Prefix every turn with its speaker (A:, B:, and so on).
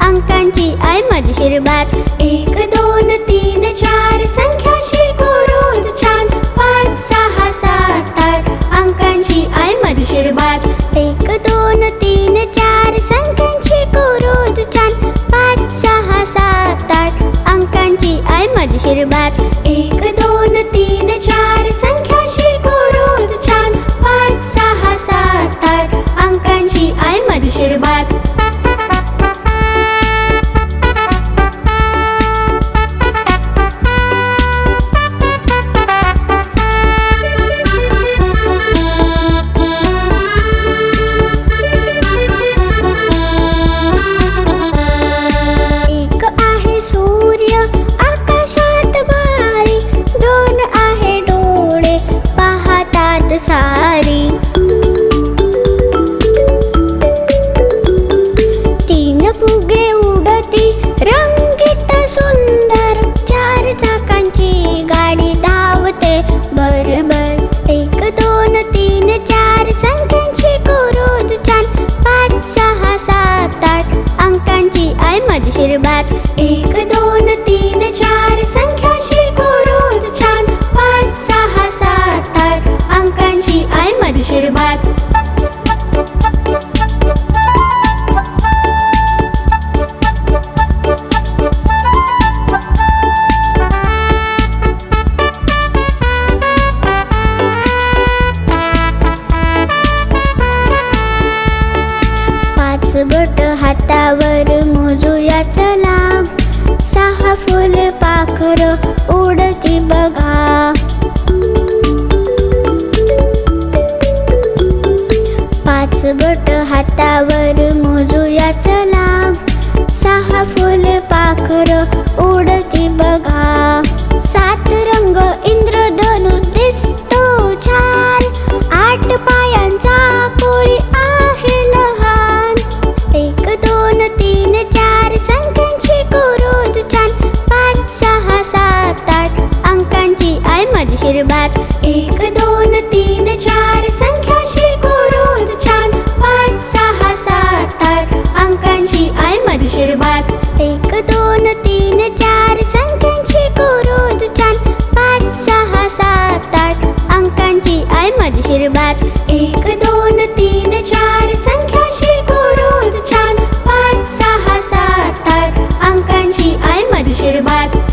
A: अंकांची आई मजेशीर बात 1 2 3 4 संख्या शिकू रोज छान 5 6 7 8 अंकांची आई मजेशीर बात 1 2 3 4 संख्या शिकू रोज छान 5 6 7 8 अंकांची आई मजेशीर बात 1 2 3 4 संख्या शिकू रोज छान 5 6 7 8 अंकांची आई मजेशीर बात सारी 3 फुगे उडती रंगीत सुंदर 4 चाकांची गाडी धावते बरोबर 1 2 3 4 संख्यांची रोज छान 5 6 7 8 अंकांची आई मजेशीर बात 1 2 3 4 संख्याशी रोज छान 5 6 7 8 अंकांची आई मजेशीर बात बोट हातावर मोजूया चला 6 फुले पाखर उडती बघा 5 बोट हातावर मोजूया चला 6 फुले पाखर उडती बघा 7 रंग इंद्रधनु दिसतो छान 8 पायांचा कोळी आहे लहान 1 2 3 4 संख्यांची रोज छान 5 6 7 8 अंकांची आई मजेशीर बात 1 2 3 4 संख्याशी रोज छान 5 6 7 8 अंकांची आई मजेशीर बात 1 2 3 4 संख्यांची रोज छान 5 6 7 8 अंकांची आई मजेशीर बात 1 2 3 4 संख्याशी रोज छान 5 6 7 8 अंकांची आई मजेशीर बात